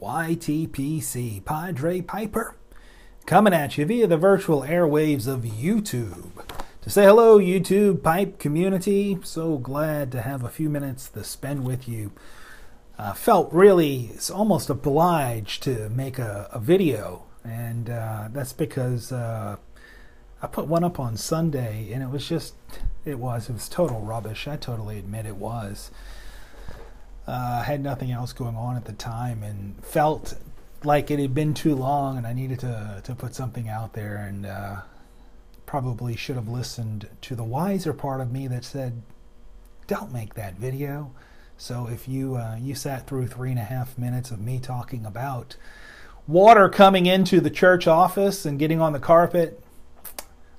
YTPC, Padre Piper, coming at you via the virtual airwaves of YouTube. To say hello, YouTube Pipe community, so glad to have a few minutes to spend with you. Felt really almost obliged to make a video, and that's because I put one up on Sunday, and it was total rubbish. I totally admit it was. I had nothing else going on at the time and felt like it had been too long and I needed to put something out there, and probably should have listened to the wiser part of me that said, don't make that video. So if you sat through 3.5 minutes of me talking about water coming into the church office and getting on the carpet,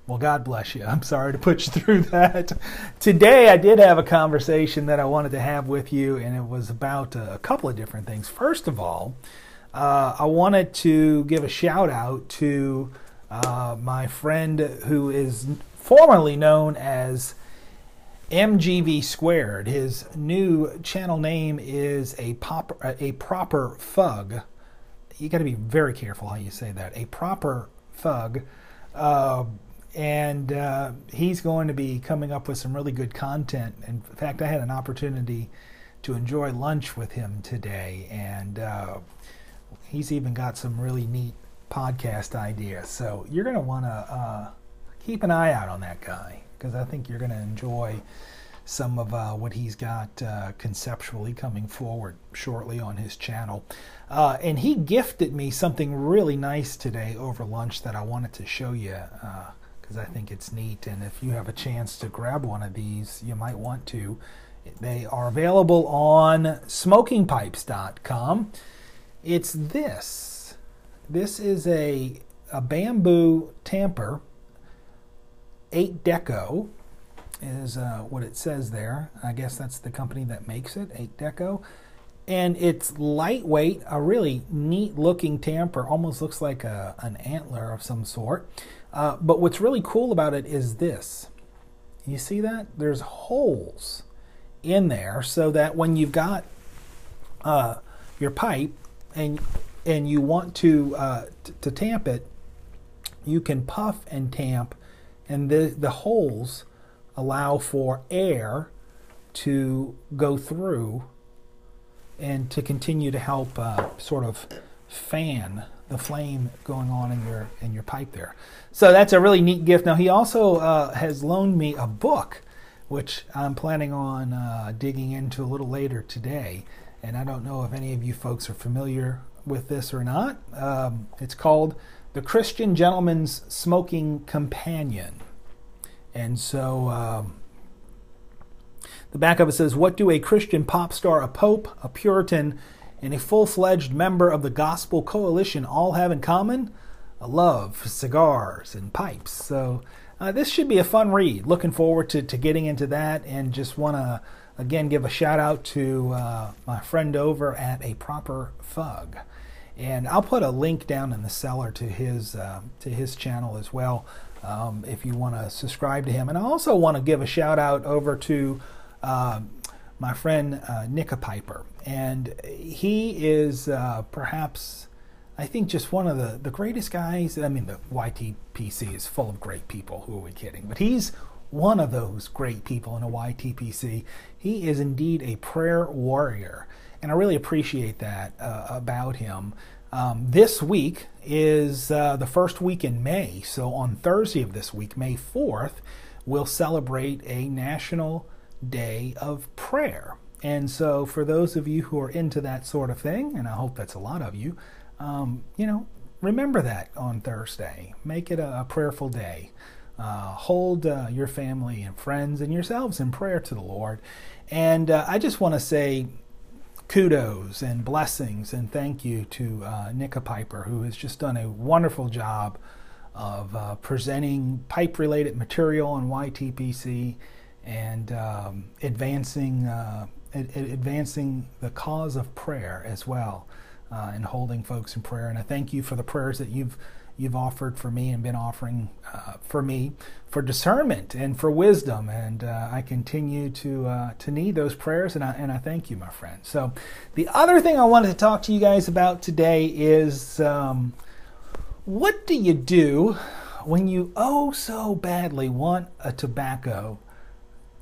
well, God bless you. I'm sorry to put you through that. Today, I did have a conversation that I wanted to have with you, and it was about a couple of different things. First of all, I wanted to give a shout out to my friend who is formerly known as MGV Squared. His new channel name is a proper fug. You got to be very careful how you say that. A proper fug. And he's going to be coming up with some really good content. In fact, I had an opportunity to enjoy lunch with him today, and he's even got some really neat podcast ideas. So you're going to want to keep an eye out on that guy, because I think you're going to enjoy some of what he's got conceptually coming forward shortly on his channel. And he gifted me something really nice today over lunch that I wanted to show you, because I think it's neat. And if you have a chance to grab one of these, you might want to. They are available on smokingpipes.com. It's this. This is a Bambo Tamper 8 Deco is what it says there. I guess that's the company that makes it, 8 Deco. And it's lightweight, a really neat looking tamper, almost looks like an antler of some sort. But what's really cool about it is this. You see that? There's holes in there so that when you've got your pipe and you want to tamp it, you can puff and tamp, and the holes allow for air to go through and to continue to help sort of fan the flame going on in your pipe there. So that's a really neat gift. Now he also has loaned me a book, which I'm planning on digging into a little later today. And I don't know if any of you folks are familiar with this or not. It's called The Christian Gentleman's Smoking Companion. And so the back of it says, what do a Christian pop star, a pope, a Puritan, and a full-fledged member of the Gospel Coalition all have in common? A love for cigars and pipes. So this should be a fun read. Looking forward to getting into that, and just want to, again, give a shout out to my friend over at A Proper Fug. And I'll put a link down in the cellar to his channel as well, if you want to subscribe to him. And I also want to give a shout out over to my friend Nick Piper. And he is perhaps, I think, just one of the greatest guys. I mean, the YTPC is full of great people. Who are we kidding? But he's one of those great people in a YTPC. He is indeed a prayer warrior, and I really appreciate that about him. This week is the first week in May, so on Thursday of this week, May 4th, we'll celebrate a National Day of Prayer. And so for those of you who are into that sort of thing, and I hope that's a lot of you, remember that on Thursday. Make it a prayerful day. Hold your family and friends and yourselves in prayer to the Lord. And I just want to say kudos and blessings and thank you to Nick Piper, who has just done a wonderful job of presenting pipe-related material on YTPC and advancing the cause of prayer as well, and holding folks in prayer. And I thank you for the prayers that you've you've offered for me and been offering for me for discernment and for wisdom. And I continue to need those prayers, and I thank you, my friend. So the other thing I wanted to talk to you guys about today is what do you do when you so badly want a tobacco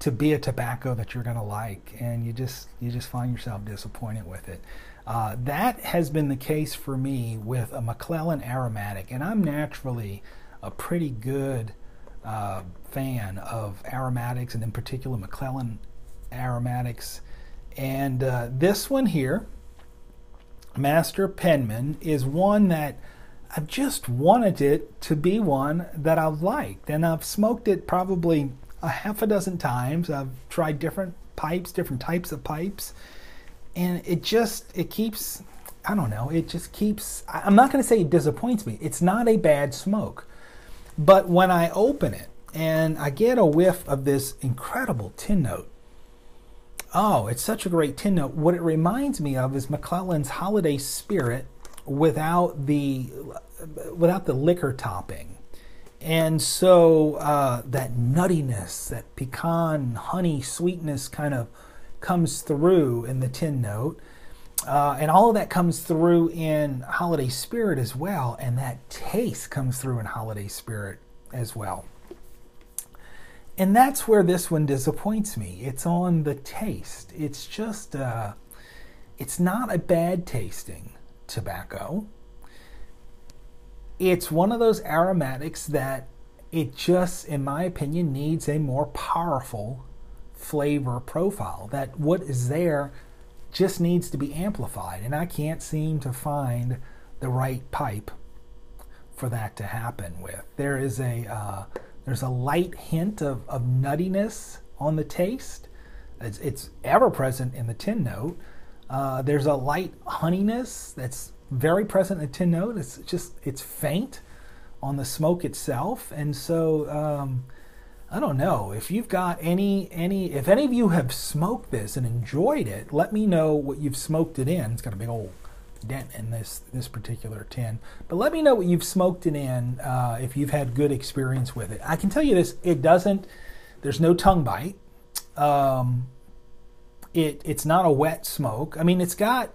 to be a tobacco that you're going to like, and you just find yourself disappointed with it? That has been the case for me with a McClelland aromatic, and I'm naturally a pretty good fan of aromatics, and in particular McClelland aromatics. And this one here, Master Penman, is one that I've just wanted it to be one that I've liked, and I've smoked it probably a half a dozen times. I've tried different pipes, different types of pipes, and it keeps, I don't know, it just keeps, I'm not going to say it disappoints me. It's not a bad smoke, but when I open it and I get a whiff of this incredible tin note, oh, it's such a great tin note. What it reminds me of is McClelland's Holiday Spirit without the liquor topping. And so that nuttiness, that pecan honey sweetness kind of comes through in the tin note. And all of that comes through in Holiday Spirit as well. And that taste comes through in Holiday Spirit as well. And that's where this one disappoints me. It's on the taste. It's just, it's not a bad tasting tobacco. It's one of those aromatics that it just, in my opinion, needs a more powerful flavor profile. That what is there just needs to be amplified, and I can't seem to find the right pipe for that to happen with. There's a light hint of nuttiness on the taste. It's ever present in the tin note. There's a light honeyness that's very present in the tin note. It's faint on the smoke itself. And so I don't know if you've got if any of you have smoked this and enjoyed it, let me know what you've smoked it in. It's got a big old dent in this particular tin, but let me know what you've smoked it in, if you've had good experience with it. I can tell you this, there's no tongue bite. It's not a wet smoke. I mean, it's got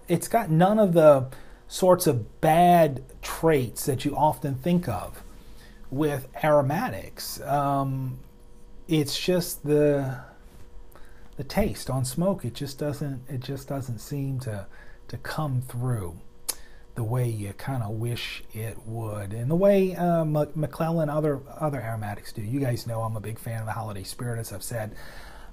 none of the sorts of bad traits that you often think of with aromatics. It's just the taste on smoke. It just doesn't seem to come through the way you kind of wish it would, and the way McClelland other aromatics do. You guys know I'm a big fan of the Holiday Spirit, as I've said.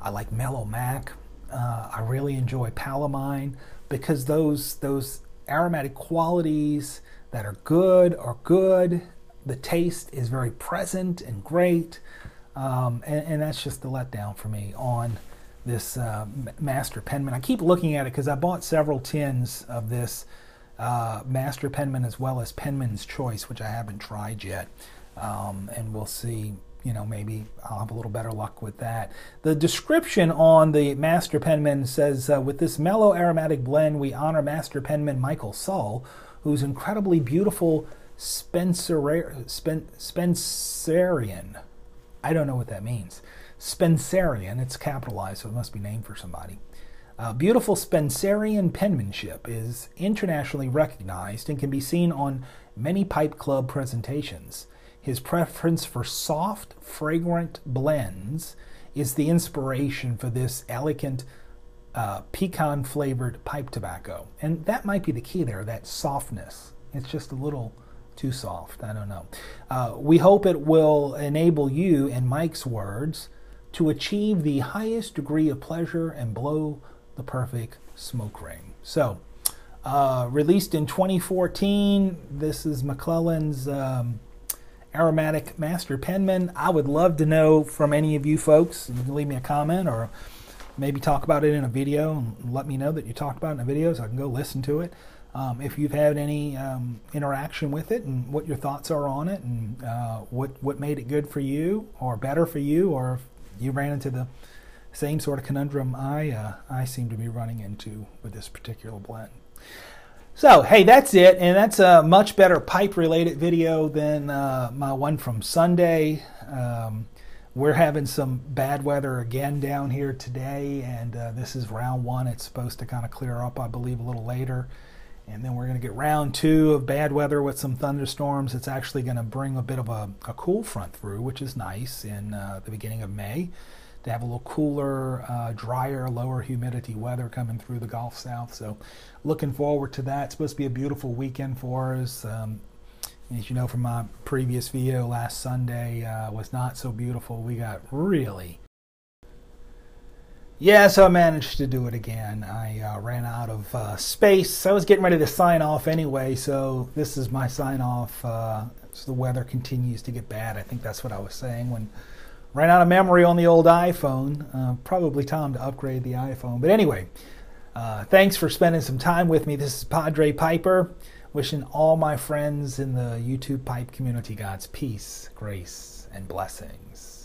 I like Mellow Mac. I really enjoy Palamine, because those aromatic qualities that are good are good. The taste is very present and great, and that's just a letdown for me on this Master Penman. I keep looking at it because I bought several tins of this Master Penman, as well as Penman's Choice, which I haven't tried yet, and we'll see. Maybe I'll have a little better luck with that. The description on the Master Penman says, with this mellow aromatic blend, we honor Master Penman Michael Sull, whose incredibly beautiful Spencerian, I don't know what that means. Spencerian, it's capitalized, so it must be named for somebody. Beautiful Spencerian penmanship is internationally recognized and can be seen on many pipe club presentations. His preference for soft, fragrant blends is the inspiration for this elegant, pecan-flavored pipe tobacco. And that might be the key there, that softness. It's just a little too soft. I don't know. We hope it will enable you, in Mike's words, to achieve the highest degree of pleasure and blow the perfect smoke ring. So, released in 2014, this is McClelland's aromatic Master Penman. I would love to know from any of you folks. You can leave me a comment or maybe talk about it in a video and let me know that you talked about it in a video so I can go listen to it. If you've had any interaction with it and what your thoughts are on it, and what made it good for you or better for you, or if you ran into the same sort of conundrum I seem to be running into with this particular blend. So, hey, that's it, and that's a much better pipe-related video than my one from Sunday. We're having some bad weather again down here today, and this is round one. It's supposed to kind of clear up, I believe, a little later. And then we're going to get round two of bad weather with some thunderstorms. It's actually going to bring a bit of a cool front through, which is nice in the beginning of May. To have a little cooler, drier, lower humidity weather coming through the Gulf South. So looking forward to that. It's supposed to be a beautiful weekend for us. As you know from my previous video, last Sunday was not so beautiful. We got really... Yeah, so I managed to do it again. I ran out of space. I was getting ready to sign off anyway, so this is my sign off. So the weather continues to get bad. I think that's what I was saying when ran out of memory on the old iPhone. Probably time to upgrade the iPhone. But anyway, thanks for spending some time with me. This is Padre Piper, wishing all my friends in the YouTube pipe community God's peace, grace, and blessings.